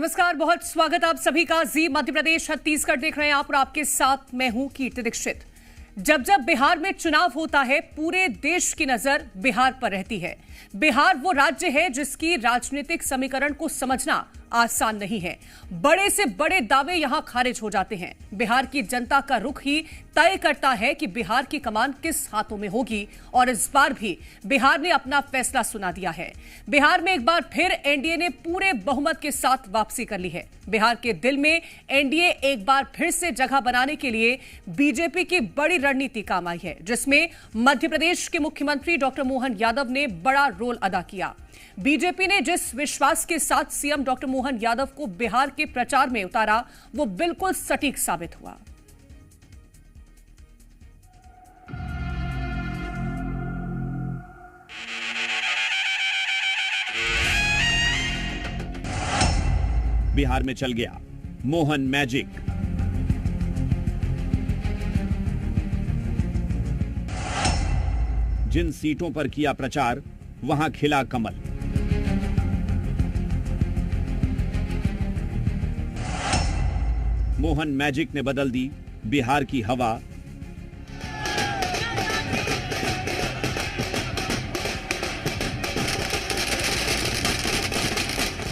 नमस्कार, बहुत स्वागत आप सभी का। जी मध्य प्रदेश छत्तीसगढ़ देख रहे हैं आप और आपके साथ मैं हूं कीर्ति दीक्षित। जब जब बिहार में चुनाव होता है पूरे देश की नजर बिहार पर रहती है। बिहार वो राज्य है जिसकी राजनीतिक समीकरण को समझना आसान नहीं है। बड़े से बड़े दावे यहां खारिज हो जाते हैं। बिहार की जनता का रुख ही तय करता है कि बिहार की कमान किस हाथों में होगी और इस बार भी बिहार ने अपना फैसला सुना दिया है। बिहार में एक बार फिर एनडीए ने पूरे बहुमत के साथ वापसी कर ली है। बिहार के दिल में एनडीए एक बार फिर से जगह बनाने के लिए बीजेपी की बड़ी रणनीति काम आई है, जिसमें मध्य प्रदेश के मुख्यमंत्री डॉक्टर मोहन यादव ने बड़ा रोल अदा किया। बीजेपी ने जिस विश्वास के साथ सीएम डॉक्टर मोहन यादव को बिहार के प्रचार में उतारा, वो बिल्कुल सटीक साबित हुआ। बिहार में चल गया मोहन मैजिक। जिन सीटों पर किया प्रचार वहां खिला कमल। मोहन मैजिक ने बदल दी बिहार की हवा।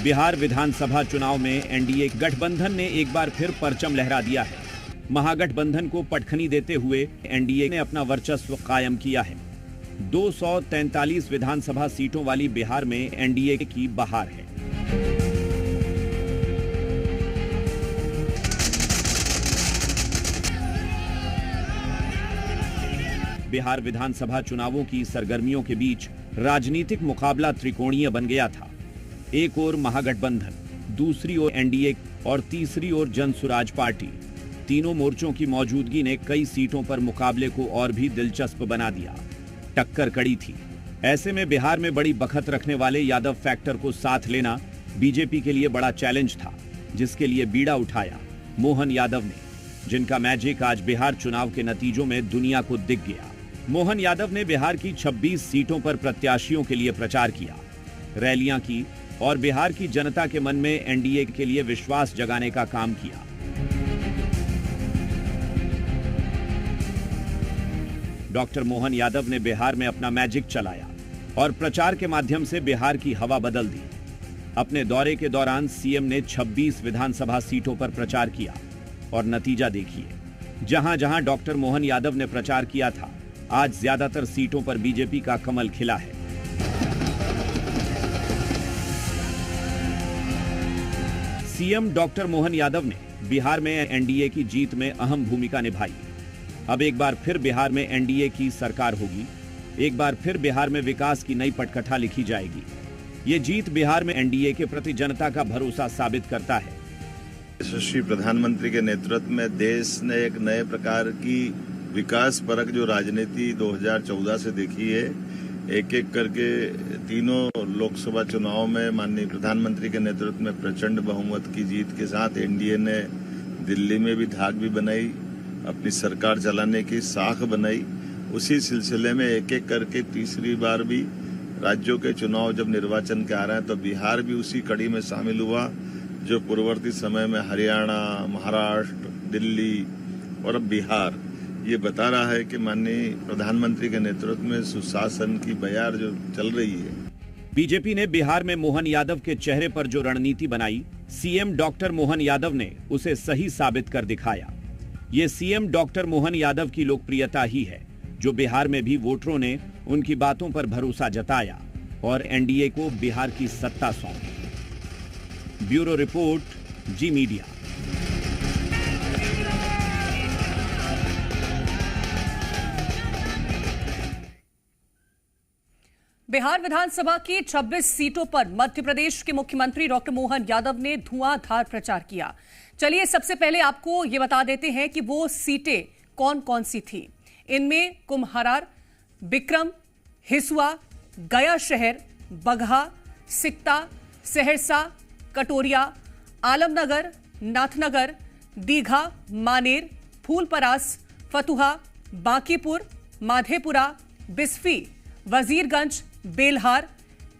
बिहार विधानसभा चुनाव में एनडीए गठबंधन ने एक बार फिर परचम लहरा दिया है। महागठबंधन को पटखनी देते हुए एनडीए ने अपना वर्चस्व कायम किया है। 243 विधानसभा सीटों वाली बिहार में एनडीए की बहार है। बिहार विधानसभा चुनावों की सरगर्मियों के बीच राजनीतिक मुकाबला त्रिकोणीय बन गया था। एक ओर महागठबंधन, दूसरी ओर एनडीए और तीसरी ओर जनसुराज पार्टी। तीनों मोर्चों की मौजूदगी ने कई सीटों पर मुकाबले को और भी दिलचस्प बना दिया। टक्कर कड़ी थी। ऐसे में बिहार में बड़ी बखत रखने वाले यादव फैक्टर को साथ लेना बीजेपी के लिए बड़ा चैलेंज था, जिसके लिए बीड़ा उठाया मोहन यादव ने, जिनका मैजिक आज बिहार चुनाव के नतीजों में दुनिया को दिख गया। मोहन यादव ने बिहार की 26 सीटों पर प्रत्याशियों के लिए प्रचार किया, रैलियां की और बिहार की जनता के मन में एनडीए के लिए विश्वास जगाने का काम किया। डॉक्टर मोहन यादव ने बिहार में अपना मैजिक चलाया और प्रचार के माध्यम से बिहार की हवा बदल दी। अपने दौरे के दौरान सीएम ने 26 विधानसभा सीटों पर प्रचार किया और नतीजा देखिए। जहां जहां डॉक्टर मोहन यादव ने प्रचार किया था, आज ज्यादातर सीटों पर बीजेपी का कमल खिला है। सीएम डॉक्टर मोहन यादव ने बिहार में एनडीए की जीत में अहम भूमिका निभाई। अब एक बार फिर बिहार में एनडीए की सरकार होगी। एक बार फिर बिहार में विकास की नई पटकथा लिखी जाएगी। ये जीत बिहार में एनडीए के प्रति जनता का भरोसा साबित करता है। यशस्वी प्रधानमंत्री के नेतृत्व में देश ने एक नए प्रकार की विकास परक जो राजनीति 2014 से देखी है, एक एक करके तीनों लोकसभा चुनाव में माननीय प्रधानमंत्री के नेतृत्व में प्रचंड बहुमत की जीत के साथ एनडीए ने दिल्ली में भी धाक भी बनाई, अपनी सरकार चलाने की साख बनाई। उसी सिलसिले में एक एक करके तीसरी बार भी राज्यों के चुनाव जब निर्वाचन के आ रहे हैं, तो बिहार भी उसी कड़ी में शामिल हुआ, जो पूर्ववर्ती समय में हरियाणा, महाराष्ट्र, दिल्ली और अब बिहार ये बता रहा है कि माननीय प्रधानमंत्री के नेतृत्व में सुशासन की बयार जो चल रही है। बीजेपी ने बिहार में मोहन यादव के चेहरे पर जो रणनीति बनाई, सीएम डॉक्टर मोहन यादव ने उसे सही साबित कर दिखाया। ये सीएम डॉक्टर मोहन यादव की लोकप्रियता ही है, जो बिहार में भी वोटरों ने उनकी बातों पर भरोसा जताया और एनडीए को बिहार की सत्ता सौंपी। ब्यूरो रिपोर्ट, जी मीडिया। बिहार विधानसभा की 26 सीटों पर मध्य प्रदेश के मुख्यमंत्री डॉक्टर मोहन यादव ने धुआंधार प्रचार किया। चलिए सबसे पहले आपको ये बता देते हैं कि वो सीटें कौन कौन सी थी। इनमें कुम्हरार, बिक्रम, हिसुआ, गया शहर, बगहा, सिकता, सहरसा, कटोरिया, आलमनगर, नाथनगर, दीघा, मानेर, फूलपरास, फतुहा, बांकीपुर, माधेपुरा, बिस्फी, वजीरगंज, बेलहार,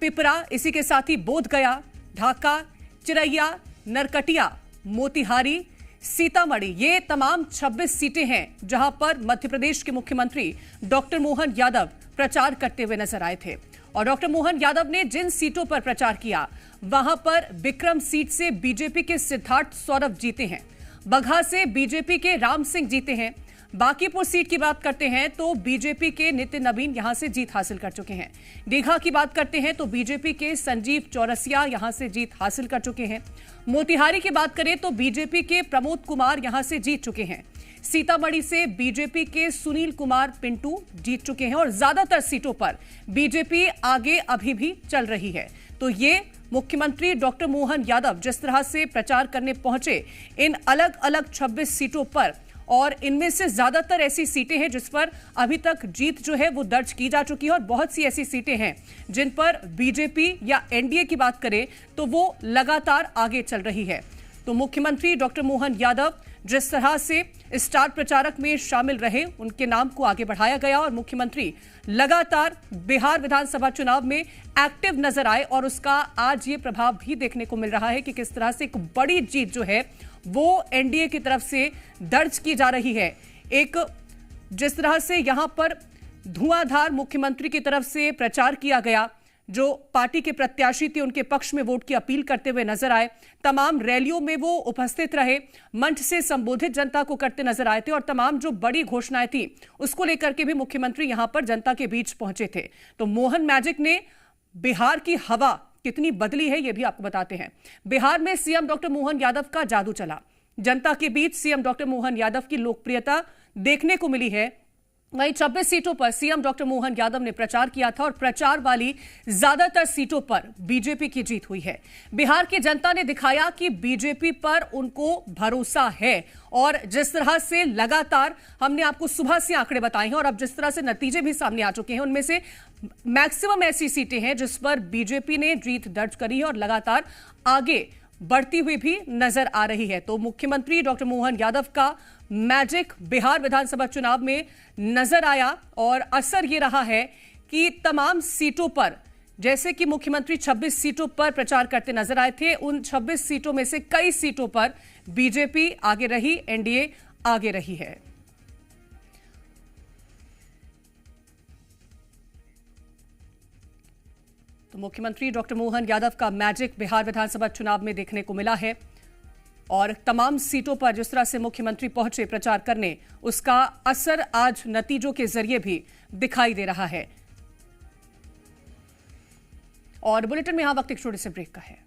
पिपरा, इसी के साथ ही बोधगया, ढाका, चिरैया, नरकटिया, मोतिहारी, सीतामढ़ी, ये तमाम 26 सीटें हैं जहां पर मध्य प्रदेश के मुख्यमंत्री डॉक्टर मोहन यादव प्रचार करते हुए नजर आए थे। और डॉक्टर मोहन यादव ने जिन सीटों पर प्रचार किया वहां पर विक्रम सीट से बीजेपी के सिद्धार्थ सौरभ जीते हैं, बगहा से बीजेपी के राम सिंह जीते हैं, बांकीपुर सीट की बात करते हैं तो बीजेपी के नितिन नवीन यहां से जीत हासिल कर चुके हैं, दीघा की बात करते हैं तो बीजेपी के संजीव चौरसिया यहां से जीत हासिल कर चुके हैं, मोतिहारी की बात करें तो बीजेपी के प्रमोद कुमार यहां से जीत चुके हैं, सीतामढ़ी से बीजेपी के सुनील कुमार पिंटू जीत चुके हैं और ज्यादातर सीटों पर बीजेपी आगे अभी भी चल रही है। तो ये मुख्यमंत्री डॉक्टर मोहन यादव जिस तरह से प्रचार करने पहुंचे इन अलग अलग 26 सीटों पर, और इनमें से ज्यादातर ऐसी सीटें हैं जिस पर अभी तक जीत जो है वो दर्ज की जा चुकी है और बहुत सी ऐसी सीटें हैं जिन पर बीजेपी या एनडीए की बात करें तो वो लगातार आगे चल रही है। तो मुख्यमंत्री डॉक्टर मोहन यादव जिस तरह से स्टार प्रचारक में शामिल रहे, उनके नाम को आगे बढ़ाया गया और मुख्यमंत्री लगातार बिहार विधानसभा चुनाव में एक्टिव नजर आए और उसका आज ये प्रभाव भी देखने को मिल रहा है कि किस तरह से एक बड़ी जीत जो है वो एनडीए की तरफ से दर्ज की जा रही है। एक जिस तरह से यहां पर धुआंधार मुख्यमंत्री की तरफ से प्रचार किया गया, जो पार्टी के प्रत्याशी थे उनके पक्ष में वोट की अपील करते हुए नजर आए, तमाम रैलियों में वो उपस्थित रहे, मंच से संबोधित जनता को करते नजर आए थे और तमाम जो बड़ी घोषणाएं थी उसको लेकर के भी मुख्यमंत्री यहां पर जनता के बीच पहुंचे थे। तो मोहन मैजिक ने बिहार की हवा कितनी बदली है ये भी आपको बताते हैं। बिहार में सीएम डॉक्टर मोहन यादव का जादू चला, जनता के बीच सीएम डॉक्टर मोहन यादव की लोकप्रियता देखने को मिली है। वहीं 26 सीटों पर सीएम डॉक्टर मोहन यादव ने प्रचार किया था और प्रचार वाली ज्यादातर सीटों पर बीजेपी की जीत हुई है। बिहार की जनता ने दिखाया कि बीजेपी पर उनको भरोसा है और जिस तरह से लगातार हमने आपको सुबह से आंकड़े बताए हैं और अब जिस तरह से नतीजे भी सामने आ चुके हैं, उनमें से मैक्सिमम ऐसी सीटें हैं जिस पर बीजेपी ने जीत दर्ज करी है और लगातार आगे बढ़ती हुई भी नजर आ रही है। तो मुख्यमंत्री डॉक्टर मोहन यादव का मैजिक बिहार विधानसभा चुनाव में नजर आया और असर ये रहा है कि तमाम सीटों पर, जैसे कि मुख्यमंत्री 26 सीटों पर प्रचार करते नजर आए थे, उन 26 सीटों में से कई सीटों पर बीजेपी आगे रही, एनडीए आगे रही है। तो मुख्यमंत्री डॉक्टर मोहन यादव का मैजिक बिहार विधानसभा चुनाव में देखने को मिला है और तमाम सीटों पर जिस तरह से मुख्यमंत्री पहुंचे प्रचार करने, उसका असर आज नतीजों के जरिए भी दिखाई दे रहा है। और बुलेटिन में यहां वक्त एक छोटे से ब्रेक का है।